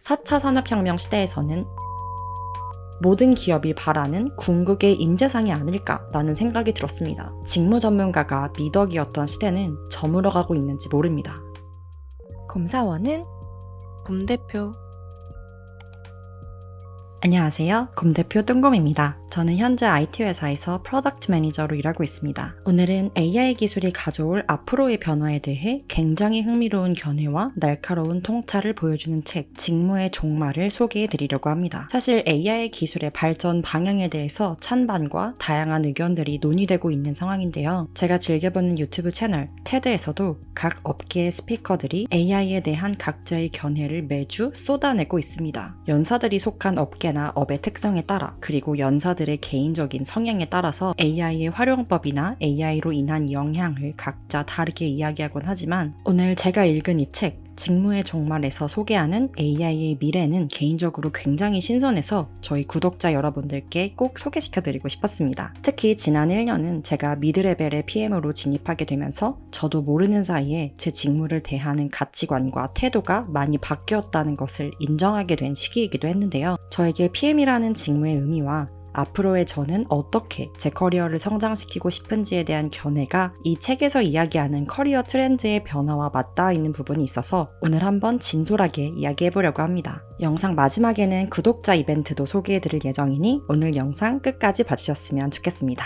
4차 산업혁명 시대에서는 모든 기업이 바라는 궁극의 인재상이 아닐까라는 생각이 들었습니다. 직무 전문가가 미덕이었던 시대는 저물어가고 있는지 모릅니다. 곰사원은 곰대표. 안녕하세요. 곰대표 뜬곰입니다. 저는 현재 IT 회사에서 프로덕트 매니저로 일하고 있습니다. 오늘은 AI 기술이 가져올 앞으로의 변화에 대해 굉장히 흥미로운 견해와 날카로운 통찰을 보여주는 책 직무의 종말을 소개해 드리려고 합니다. 사실 AI 기술의 발전 방향에 대해서 찬반과 다양한 의견들이 논의되고 있는 상황인데요. 제가 즐겨보는 유튜브 채널 테드에서도 각 업계의 스피커들이 AI에 대한 각자의 견해를 매주 쏟아내고 있습니다. 연사들이 속한 업계나 업의 특성에 따라 그리고 연사들의 개인적인 성향에 따라서 AI의 활용법이나 AI로 인한 영향을 각자 다르게 이야기하곤 하지만 오늘 제가 읽은 이 책 직무의 종말에서 소개하는 AI의 미래는 개인적으로 굉장히 신선해서 저희 구독자 여러분들께 꼭 소개시켜드리고 싶었습니다. 특히 지난 1년은 제가 미드레벨의 PM으로 진입하게 되면서 저도 모르는 사이에 제 직무를 대하는 가치관과 태도가 많이 바뀌었다는 것을 인정하게 된 시기이기도 했는데요. 저에게 PM이라는 직무의 의미와 앞으로의 저는 어떻게 제 커리어를 성장시키고 싶은지에 대한 견해가 이 책에서 이야기하는 커리어 트렌드의 변화와 맞닿아 있는 부분이 있어서 오늘 한번 진솔하게 이야기해보려고 합니다. 영상 마지막에는 구독자 이벤트도 소개해드릴 예정이니 오늘 영상 끝까지 봐주셨으면 좋겠습니다.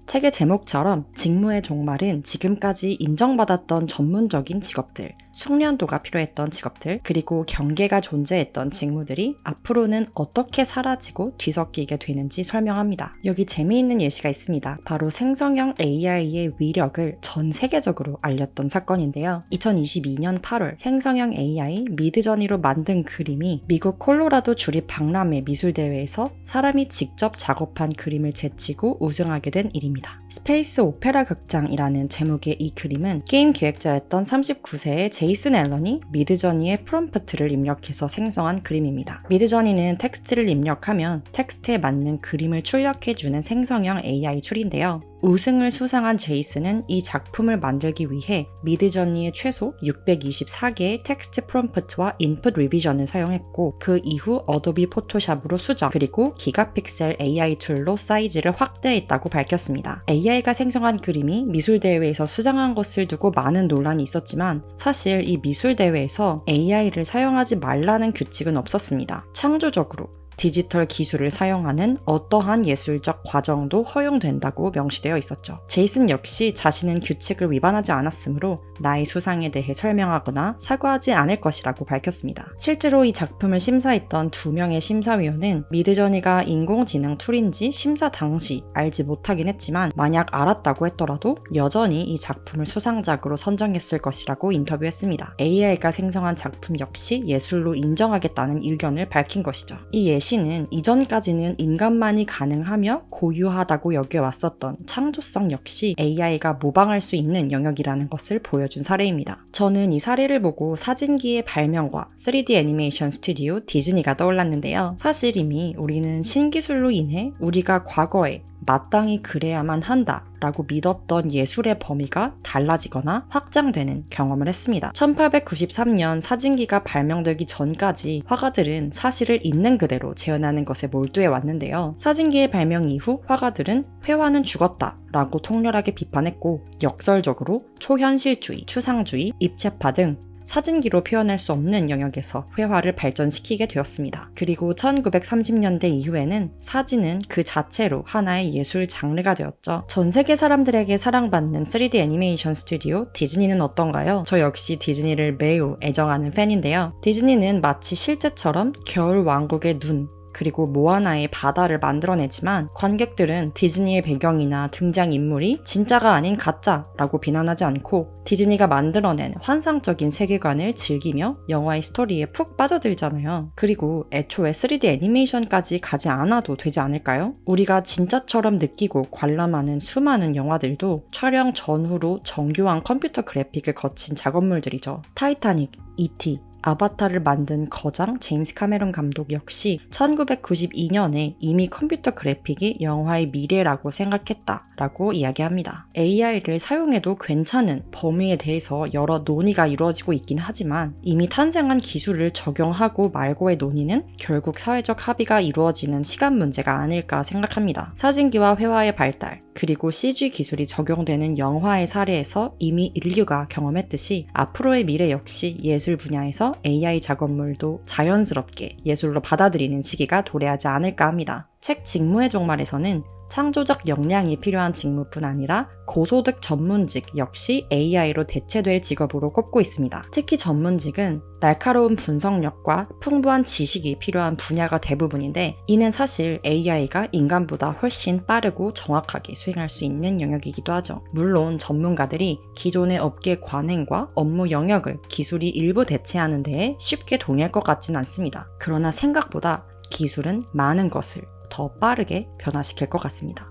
책의 제목처럼 직무의 종말은 지금까지 인정받았던 전문적인 직업들, 숙련도가 필요했던 직업들, 그리고 경계가 존재했던 직무들이 앞으로는 어떻게 사라지고 뒤섞이게 되는지 설명합니다. 여기 재미있는 예시가 있습니다. 바로 생성형 AI의 위력을 전 세계적으로 알렸던 사건인데요. 2022년 8월 생성형 AI 미드저니로 만든 그림이 미국 콜로라도 주립 박람회 미술대회에서 사람이 직접 작업한 그림을 제치고 우승하게 된 일입니다. 스페이스 오페라 극장이라는 제목의 이 그림은 게임 기획자였던 39세의 제이슨 앨런이 미드저니의 프롬프트를 입력해서 생성한 그림입니다. 미드저니는 텍스트를 입력하면 텍스트에 맞는 그림을 출력해주는 생성형 AI 툴인데요. 우승을 수상한 제이슨은 이 작품을 만들기 위해 미드저니의 최소 624개의 텍스트 프롬프트와 인풋 리비전을 사용했고 그 이후 어도비 포토샵으로 수정 그리고 기가픽셀 AI 툴로 사이즈를 확대했다고 밝혔습니다. AI가 생성한 그림이 미술대회에서 수상한 것을 두고 많은 논란이 있었지만 사실 이 미술대회에서 AI를 사용하지 말라는 규칙은 없었습니다. 창조적으로 디지털 기술을 사용하는 어떠한 예술적 과정도 허용된다고 명시되어 있었죠. 제이슨 역시 자신은 규칙을 위반하지 않았으므로 나의 수상에 대해 설명하거나 사과하지 않을 것이라고 밝혔습니다. 실제로 이 작품을 심사했던 2명의 심사위원은 미드저니가 인공지능 툴인지 심사 당시 알지 못하긴 했지만 만약 알았다고 했더라도 여전히 이 작품을 수상작으로 선정했을 것이라고 인터뷰했습니다. AI가 생성한 작품 역시 예술로 인정하겠다는 의견을 밝힌 것이죠. 이 예시는 이전까지는 인간만이 가능하며 고유하다고 여겨왔었던 창조성 역시 AI가 모방할 수 있는 영역이라는 것을 보여준 사례입니다. 저는 이 사례를 보고 사진기의 발명과 3D 애니메이션 스튜디오 디즈니가 떠올랐는데요. 사실 이미 우리는 신기술로 인해 우리가 과거에 마땅히 그래야만 한다 라고 믿었던 예술의 범위가 달라지거나 확장되는 경험을 했습니다. 1893년 사진기가 발명되기 전까지 화가들은 사실을 있는 그대로 재현하는 것에 몰두해 왔는데요. 사진기의 발명 이후 화가들은 회화는 죽었다 라고 통렬하게 비판했고 역설적으로 초현실주의, 추상주의, 입체파 등 사진기로 표현할 수 없는 영역에서 회화를 발전시키게 되었습니다. 그리고 1930년대 이후에는 사진은 그 자체로 하나의 예술 장르가 되었죠. 전 세계 사람들에게 사랑받는 3D 애니메이션 스튜디오 디즈니는 어떤가요? 저 역시 디즈니를 매우 애정하는 팬인데요. 디즈니는 마치 실제처럼 겨울 왕국의 눈, 그리고 모아나의 바다를 만들어내지만 관객들은 디즈니의 배경이나 등장인물이 진짜가 아닌 가짜라고 비난하지 않고 디즈니가 만들어낸 환상적인 세계관을 즐기며 영화의 스토리에 푹 빠져들잖아요. 그리고 애초에 3D 애니메이션까지 가지 않아도 되지 않을까요? 우리가 진짜처럼 느끼고 관람하는 수많은 영화들도 촬영 전후로 정교한 컴퓨터 그래픽을 거친 작업물들이죠. 타이타닉, E.T., 아바타를 만든 거장 제임스 카메론 감독 역시 1992년에 이미 컴퓨터 그래픽이 영화의 미래라고 생각했다라고 이야기합니다. AI를 사용해도 괜찮은 범위에 대해서 여러 논의가 이루어지고 있긴 하지만 이미 탄생한 기술을 적용하고 말고의 논의는 결국 사회적 합의가 이루어지는 시간 문제가 아닐까 생각합니다. 사진기와 회화의 발달, 그리고 CG 기술이 적용되는 영화의 사례에서 이미 인류가 경험했듯이 앞으로의 미래 역시 예술 분야에서 AI 작업물도 자연스럽게 예술로 받아들이는 시기가 도래하지 않을까 합니다. 책 직무의 종말에서는 창조적 역량이 필요한 직무뿐 아니라 고소득 전문직 역시 AI로 대체될 직업으로 꼽고 있습니다. 특히 전문직은 날카로운 분석력과 풍부한 지식이 필요한 분야가 대부분인데 이는 사실 AI가 인간보다 훨씬 빠르고 정확하게 수행할 수 있는 영역이기도 하죠. 물론 전문가들이 기존의 업계 관행과 업무 영역을 기술이 일부 대체하는 데에 쉽게 동의할 것 같진 않습니다. 그러나 생각보다 기술은 많은 것을 더 빠르게 변화시킬 것 같습니다.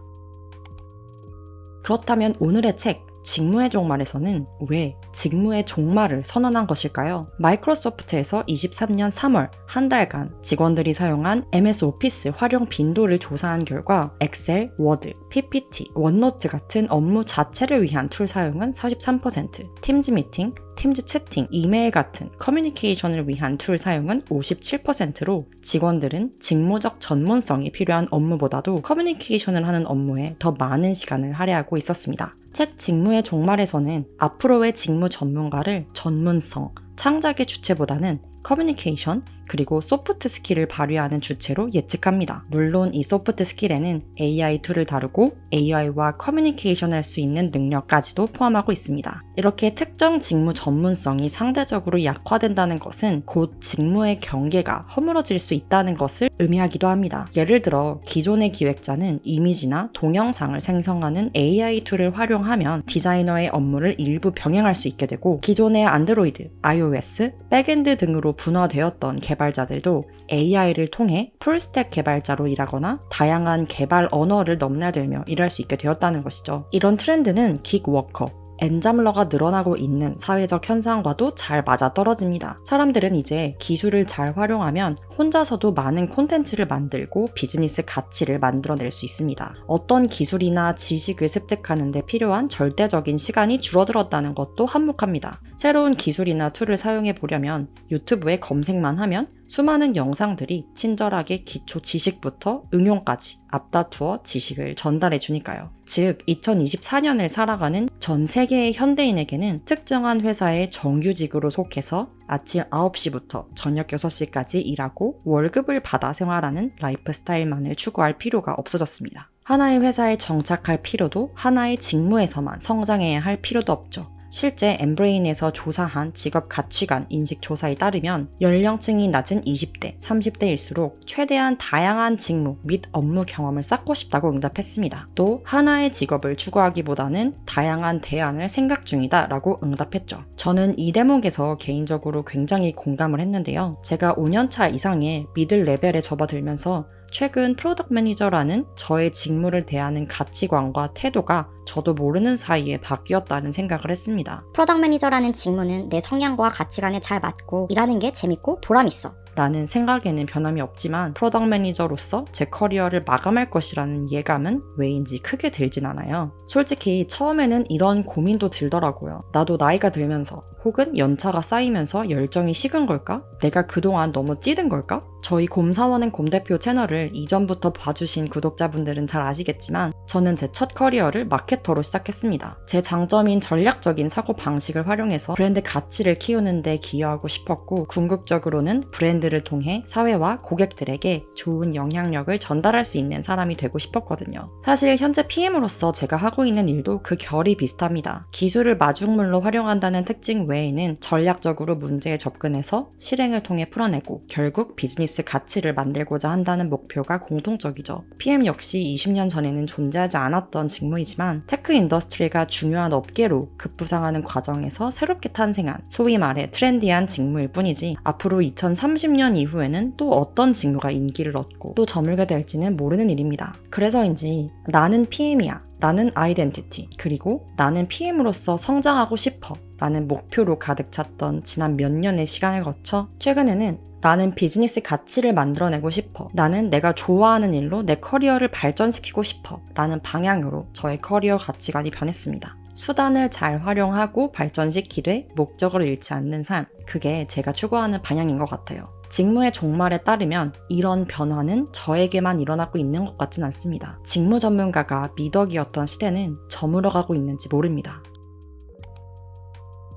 그렇다면 오늘의 책 직무의 종말에서는 왜 직무의 종말을 선언한 것일까요? 마이크로소프트에서 23년 3월 한 달간 직원들이 사용한 MS 오피스 활용 빈도를 조사한 결과 엑셀, 워드, PPT, 원노트 같은 업무 자체를 위한 툴 사용은 43%, 팀즈 미팅, 팀즈 채팅, 이메일 같은 커뮤니케이션을 위한 툴 사용은 57%로 직원들은 직무적 전문성이 필요한 업무보다도 커뮤니케이션을 하는 업무에 더 많은 시간을 할애하고 있었습니다. 책 직무의 종말에서는 앞으로의 직무 전문가를 전문성, 창작의 주체보다는 커뮤니케이션, 그리고 소프트 스킬을 발휘하는 주체로 예측합니다. 물론 이 소프트 스킬에는 AI 툴을 다루고 AI와 커뮤니케이션 할 수 있는 능력까지도 포함하고 있습니다. 이렇게 특정 직무 전문성이 상대적으로 약화된다는 것은 곧 직무의 경계가 허물어질 수 있다는 것을 의미하기도 합니다. 예를 들어 기존의 기획자는 이미지나 동영상을 생성하는 AI 툴을 활용하면 디자이너의 업무를 일부 병행할 수 있게 되고 기존의 안드로이드, iOS, 백엔드 등으로 분화되었던 개발자들도 AI를 통해 풀스택 개발자로 일하거나 다양한 개발 언어를 넘나들며 일할 수 있게 되었다는 것이죠. 이런 트렌드는 긱워커, 엔잡러가 늘어나고 있는 사회적 현상과도 잘 맞아떨어집니다. 사람들은 이제 기술을 잘 활용하면 혼자서도 많은 콘텐츠를 만들고 비즈니스 가치를 만들어낼 수 있습니다. 어떤 기술이나 지식을 습득하는 데 필요한 절대적인 시간이 줄어들었다는 것도 한몫합니다. 새로운 기술이나 툴을 사용해 보려면 유튜브에 검색만 하면 수많은 영상들이 친절하게 기초 지식부터 응용까지 앞다투어 지식을 전달해 주니까요. 즉 2024년을 살아가는 전 세계의 현대인에게는 특정한 회사의 정규직으로 속해서 아침 9시부터 저녁 6시까지 일하고 월급을 받아 생활하는 라이프 스타일만을 추구할 필요가 없어졌습니다. 하나의 회사에 정착할 필요도 하나의 직무에서만 성장해야 할 필요도 없죠. 실제 엠브레인에서 조사한 직업 가치관 인식 조사에 따르면 연령층이 낮은 20대, 30대일수록 최대한 다양한 직무 및 업무 경험을 쌓고 싶다고 응답했습니다. 또 하나의 직업을 추구하기보다는 다양한 대안을 생각 중이다 라고 응답했죠. 저는 이 대목에서 개인적으로 굉장히 공감을 했는데요. 제가 5년차 이상의 미들 레벨에 접어들면서 최근 프로덕트 매니저라는 저의 직무를 대하는 가치관과 태도가 저도 모르는 사이에 바뀌었다는 생각을 했습니다. 프로덕트 매니저라는 직무는 내 성향과 가치관에 잘 맞고 일하는 게 재밌고 보람있어. 라는 생각에는 변함이 없지만 프로덕트 매니저로서 제 커리어를 마감할 것이라는 예감은 왜인지 크게 들진 않아요. 솔직히 처음에는 이런 고민도 들더라고요. 나도 나이가 들면서 혹은 연차가 쌓이면서 열정이 식은 걸까? 내가 그동안 너무 찌든 걸까? 저희 곰사원은 곰대표 채널을 이전부터 봐주신 구독자분들은 잘 아시겠지만 저는 제 첫 커리어를 마케터로 시작했습니다. 제 장점인 전략적인 사고방식을 활용해서 브랜드 가치를 키우는 데 기여하고 싶었고 궁극적으로는 브랜드를 통해 사회와 고객들에게 좋은 영향력을 전달할 수 있는 사람이 되고 싶었거든요. 사실 현재 PM으로서 제가 하고 있는 일도 그 결이 비슷합니다. 기술을 마중물로 활용한다는 특징 외에는 전략적으로 문제에 접근해서 실행을 통해 풀어내고 결국 비즈니스 가치를 만들고자 한다는 목표가 공통적이죠. PM 역시 20년 전에는 존재하지 않았던 직무이지만 테크 인더스트리가 중요한 업계로 급부상하는 과정에서 새롭게 탄생한 소위 말해 트렌디한 직무일 뿐이지 앞으로 2030년 이후에는 또 어떤 직무가 인기를 얻고 또 저물게 될지는 모르는 일입니다. 그래서인지 나는 PM이야 라는 아이덴티티 그리고 나는 PM으로서 성장하고 싶어 라는 목표로 가득 찼던 지난 몇 년의 시간을 거쳐 최근에는 나는 비즈니스 가치를 만들어내고 싶어. 나는 내가 좋아하는 일로 내 커리어를 발전시키고 싶어. 라는 방향으로 저의 커리어 가치관이 변했습니다. 수단을 잘 활용하고 발전시키되 목적을 잃지 않는 삶. 그게 제가 추구하는 방향인 것 같아요. 직무의 종말에 따르면 이런 변화는 저에게만 일어나고 있는 것 같진 않습니다. 직무 전문가가 미덕이었던 시대는 저물어가고 있는지 모릅니다.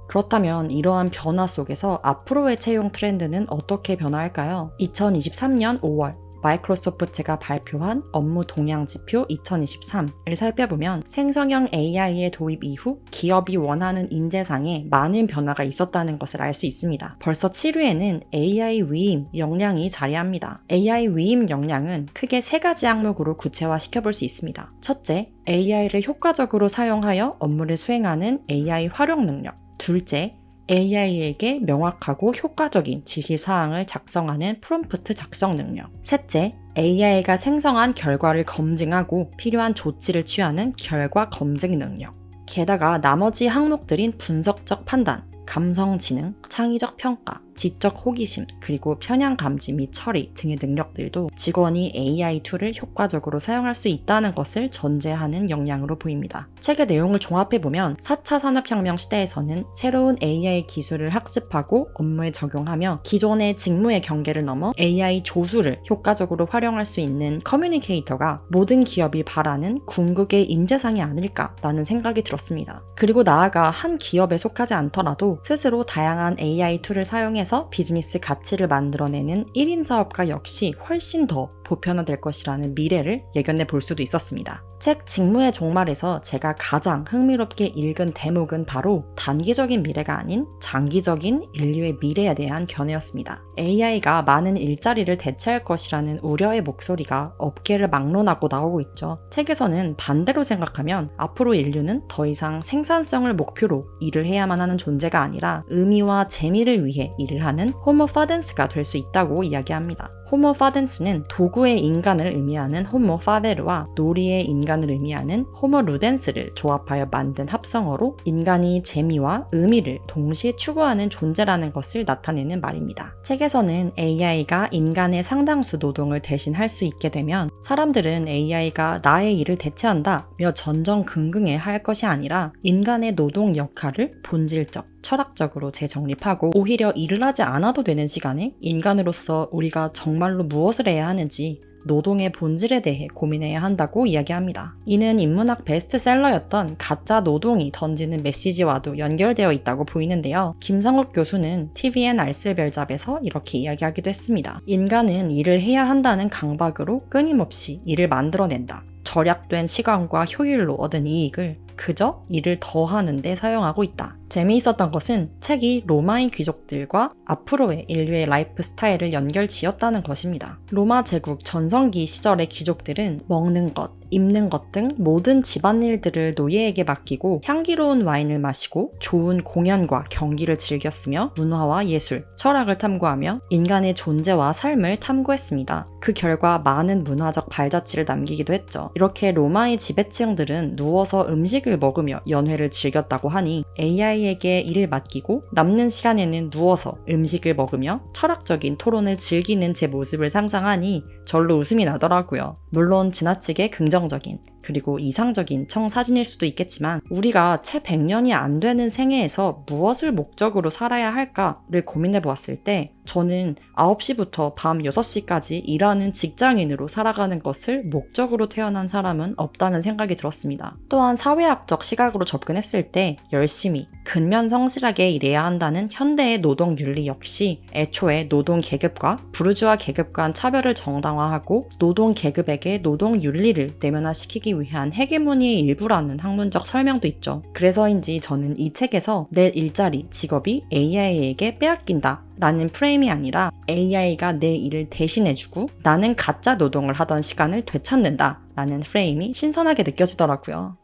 그렇다면 이러한 변화 속에서 앞으로의 채용 트렌드는 어떻게 변화할까요? 2023년 5월 마이크로소프트가 발표한 업무 동향 지표 2023을 살펴보면 생성형 AI의 도입 이후 기업이 원하는 인재상에 많은 변화가 있었다는 것을 알 수 있습니다. 벌써 7위에는 AI 위임 역량이 자리합니다. AI 위임 역량은 크게 3가지 항목으로 구체화시켜볼 수 있습니다. 첫째, AI를 효과적으로 사용하여 업무를 수행하는 AI 활용 능력. 둘째, AI에게 명확하고 효과적인 지시사항을 작성하는 프롬프트 작성 능력. 셋째, AI가 생성한 결과를 검증하고 필요한 조치를 취하는 결과 검증 능력. 게다가 나머지 항목들인 분석적 판단, 감성 지능, 창의적 평가, 지적 호기심, 그리고 편향 감지 및 처리 등의 능력들도 직원이 AI 툴을 효과적으로 사용할 수 있다는 것을 전제하는 역량으로 보입니다. 책의 내용을 종합해보면 4차 산업혁명 시대에서는 새로운 AI 기술을 학습하고 업무에 적용하며 기존의 직무의 경계를 넘어 AI 조수를 효과적으로 활용할 수 있는 커뮤니케이터가 모든 기업이 바라는 궁극의 인재상이 아닐까라는 생각이 들었습니다. 그리고 나아가 한 기업에 속하지 않더라도 스스로 다양한 AI 툴을 사용해서 비즈니스 가치를 만들어내는 1인 사업가 역시 훨씬 더 보편화될 것이라는 미래를 예견해 볼 수도 있었습니다. 책 직무의 종말에서 제가 가장 흥미롭게 읽은 대목은 바로 단기적인 미래가 아닌 장기적인 인류의 미래에 대한 견해였습니다. AI가 많은 일자리를 대체할 것이라는 우려의 목소리가 업계를 막론하고 나오고 있죠. 책에서는 반대로 생각하면 앞으로 인류는 더 이상 생산성을 목표로 일을 해야만 하는 존재가 아니라 의미와 재미를 위해 일을 하는 호모 파덴스가 될 수 있다고 이야기합니다. 호모 파덴스는 도구의 인간을 의미하는 호모 파베르와 놀이의 인간을 의미하는 호모 루덴스를 조합하여 만든 합성어로 인간이 재미와 의미를 동시에 추구하는 존재라는 것을 나타내는 말입니다. 책에서는 AI가 인간의 상당수 노동을 대신할 수 있게 되면 사람들은 AI가 나의 일을 대체한다며 전전긍긍해 할 것이 아니라 인간의 노동 역할을 본질적, 철학적으로 재정립하고 오히려 일을 하지 않아도 되는 시간에 인간으로서 우리가 정말로 무엇을 해야 하는지 노동의 본질에 대해 고민해야 한다고 이야기합니다. 이는 인문학 베스트셀러였던 가짜 노동이 던지는 메시지와도 연결되어 있다고 보이는데요. 김상욱 교수는 TVN 알쓸별잡에서 이렇게 이야기하기도 했습니다. 인간은 일을 해야 한다는 강박으로 끊임없이 일을 만들어낸다. 절약된 시간과 효율로 얻은 이익을 그저 일을 더 하는데 사용하고 있다. 재미있었던 것은 책이 로마의 귀족들과 앞으로의 인류의 라이프 스타일을 연결 지었다는 것입니다. 로마 제국 전성기 시절의 귀족들은 먹는 것, 입는 것 등 모든 집안일들을 노예에게 맡기고 향기로운 와인을 마시고 좋은 공연과 경기를 즐겼으며 문화와 예술, 철학을 탐구하며 인간의 존재와 삶을 탐구했습니다. 그 결과 많은 문화적 발자취를 남기기도 했죠. 이렇게 로마의 지배층들은 누워서 음식을 먹으며 연회를 즐겼다고 하니 AI에게 일을 맡기고 남는 시간에는 누워서 음식을 먹으며 철학적인 토론을 즐기는 제 모습을 상상하니 절로 웃음이 나더라고요. 물론 지나치게 긍정적인 그리고 이상적인 청사진일 수도 있겠지만 우리가 채 100년이 안 되는 생애에서 무엇을 목적으로 살아야 할까를 고민해 보았을 때 저는 9시부터 밤 6시까지 일하는 직장인으로 살아가는 것을 목적으로 태어난 사람은 없다는 생각이 들었습니다. 또한 사회학적 시각으로 접근했을 때 열심히 근면 성실하게 일해야 한다는 현대의 노동 윤리 역시 애초에 노동 계급과 부르주아 계급 간 차별을 정당화하고 노동 계급에게 노동 윤리를 내면화시키기 위한 헤게모니의 일부라는 학문적 설명도 있죠. 그래서인지 저는 이 책에서 내 일자리, 직업이 AI에게 빼앗긴다 라는 프레임이 아니라 AI가 내 일을 대신해주고 나는 가짜 노동을 하던 시간을 되찾는다 라는 프레임이 신선하게 느껴지더라고요.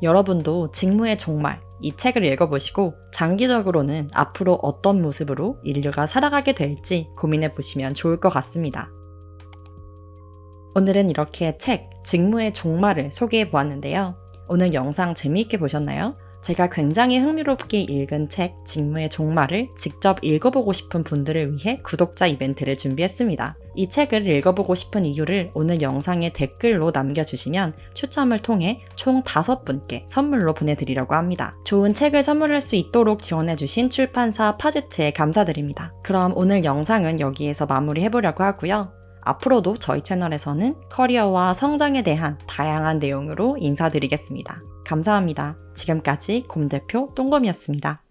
여러분도 직무의 종말, 이 책을 읽어보시고 장기적으로는 앞으로 어떤 모습으로 인류가 살아가게 될지 고민해보시면 좋을 것 같습니다. 오늘은 이렇게 책, 직무의 종말을 소개해보았는데요. 오늘 영상 재미있게 보셨나요? 제가 굉장히 흥미롭게 읽은 책 직무의 종말을 직접 읽어보고 싶은 분들을 위해 구독자 이벤트를 준비했습니다. 이 책을 읽어보고 싶은 이유를 오늘 영상에 댓글로 남겨주시면 추첨을 통해 총 5분께 선물로 보내드리려고 합니다. 좋은 책을 선물할 수 있도록 지원해주신 출판사 파제트에 감사드립니다. 그럼 오늘 영상은 여기에서 마무리해보려고 하고요. 앞으로도 저희 채널에서는 커리어와 성장에 대한 다양한 내용으로 인사드리겠습니다. 감사합니다. 지금까지 곰대표 똥곰이었습니다.